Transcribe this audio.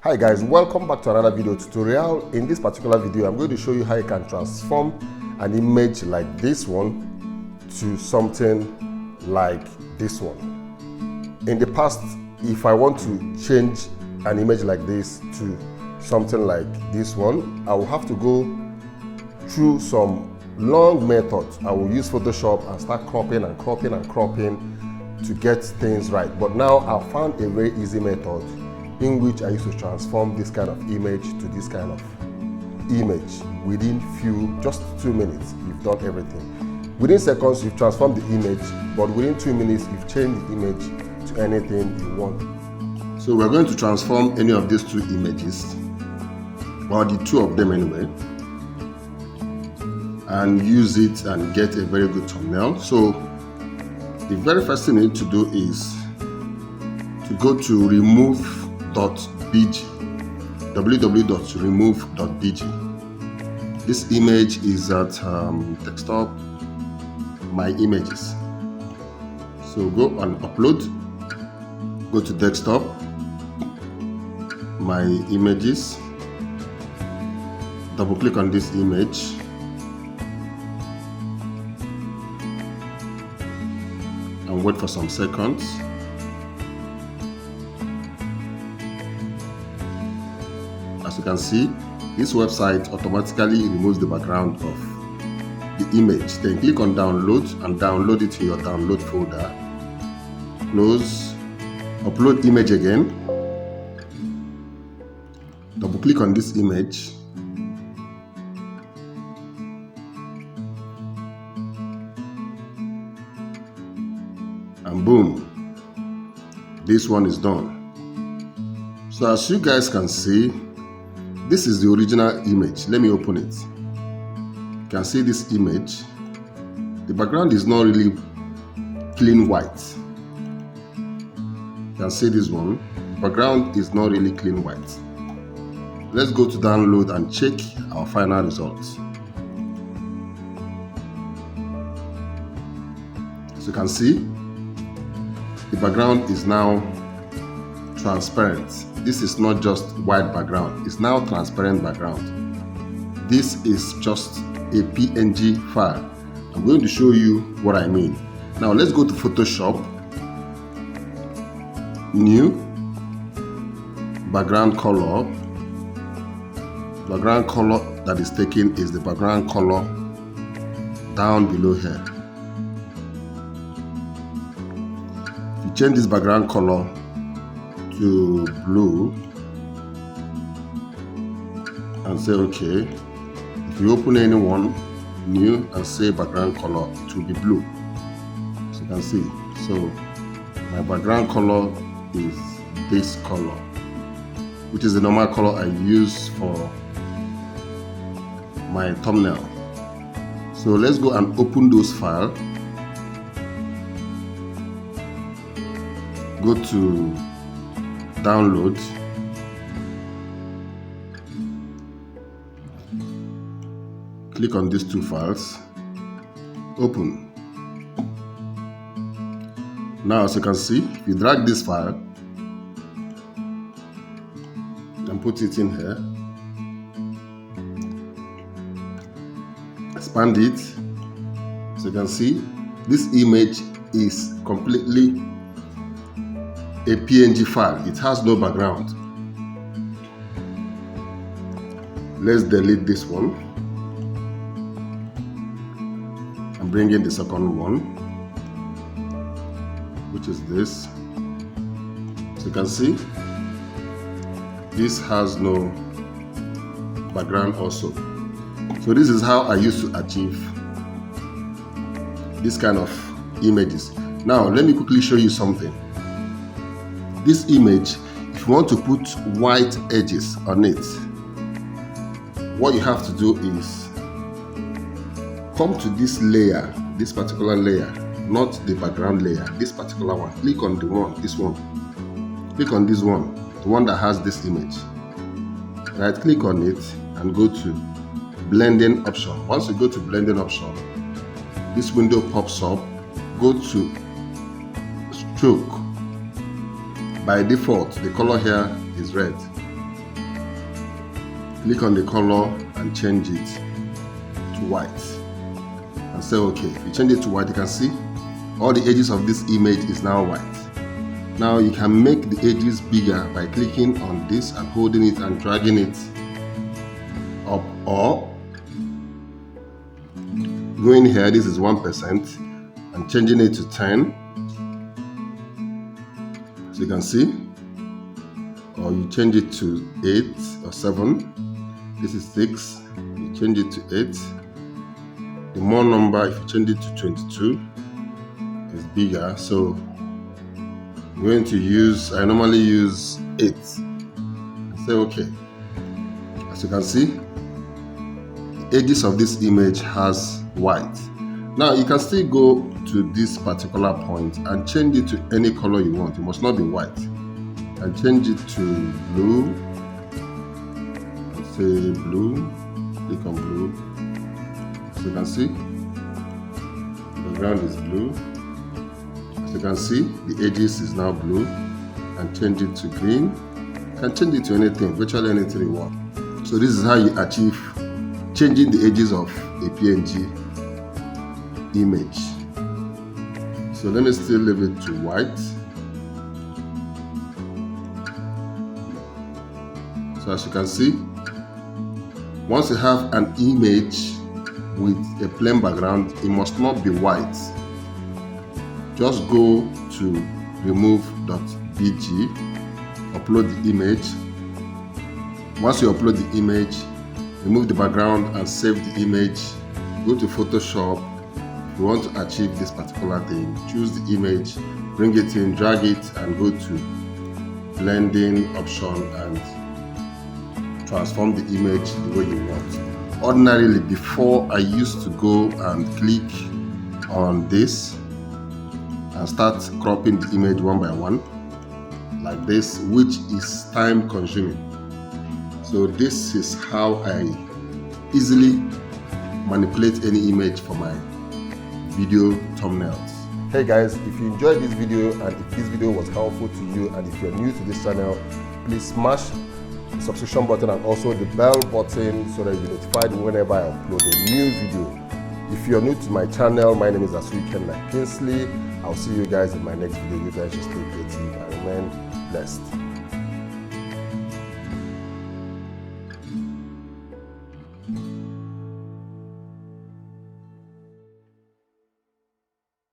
Hi guys, welcome back to another video tutorial. In this particular video, I'm going to show you how you can transform an image like this one to something like this one. In the past, if I want to change an image like this to something like this one, I will have to go through some long methods. I will use Photoshop and start cropping to get things right. But now I've found a very easy method in which I used to transform this kind of image to this kind of image within just 2 minutes. You've done everything. Within seconds, you've transformed the image, but within 2 minutes, you've changed the image to anything you want. So we're going to transform any of these two images, or the two of them anyway, and use it and get a very good thumbnail. So the very first thing you need to do is to go to remove.bg, www.remove.bg. This image is at desktop, my images. So go and upload, go to desktop, my images, double click on this image, and wait for some seconds. As you can see, this website automatically removes the background of the image. Then click on download and download it to your download folder. Close, upload image again. Double click on this image. And boom, this one is done. So as you guys can see, this is the original image. Let me open it. You can see this image. The background is not really clean white. You can see this one. The background is not really clean white. Let's go to download and check our final results. As you can see, the background is now transparent. This is not just white background, it's now transparent background. This is just a PNG file. I'm going to show you what I mean. Now let's go to Photoshop, new, background color. Background color that is taken is the background color down below here. If you change this background color to blue and say OK, if you open anyone new and say background color, it will be blue. As you can see, so my background color is this color, which is the normal color I use for my thumbnail. So let's go and open those files. Go to download, click on these two files, open. Now as you can see, if you drag this file and put it in here, expand it, so you can see this image is completely a PNG file. It has no background. Let's delete this one and bring in the second one, which is this. So you can see this has no background also. So this is how I used to achieve this kind of images. Now let me quickly show you something. This image, if you want to put white edges on it, what you have to do is come to this layer, this particular layer, not the background layer, this particular one. Click on this one. Click on this one, the one that has this image. Right click on it and go to blending option. Once you go to blending option, this window pops up. Go to stroke. By default, the color here is red. click on the color and change it to white and say okay. If you change it to white, you can see all the edges of this image is now white. Now you can make the edges bigger by clicking on this and holding it and dragging it up, or going here, this is 1%, and changing it to 10, so you can see, or you change it to 8 or 7, this is 6, you change it to 8, the more number, if you change it to 22, is bigger, so I'm going to use, I normally use 8, and say okay. As you can see, the edges of this image has white. Now you can still go to this particular point and change it to any color you want. It must not be white. And change it to blue. Let's say blue. Click on blue. So you can see the ground is blue. As you can see, the edges is now blue. And change it to green. You can change it to anything, virtually anything you want. So this is how you achieve changing the edges of a PNG image. So let me still leave it to white. So as you can see, once you have an image with a plain background, it must not be white. Just go to remove.bg, upload the image. Once you upload the image, remove the background and save the image. Go to Photoshop. If you want to achieve this particular thing, choose the image, bring it in, drag it, and go to blending option and transform the image the way you want. Ordinarily, before, I used to go and click on this and start cropping the image one by one like this, which is time consuming. So this is how I easily manipulate any image for my video thumbnails. Hey guys, if you enjoyed this video and if this video was helpful to you, and if you're new to this channel, please smash the subscription button and also the bell button so that you'll be notified whenever I upload a new video. If you're new to my channel, my name is Kingsley. I'll see you guys in my next video. You guys just stay creative and remain blessed.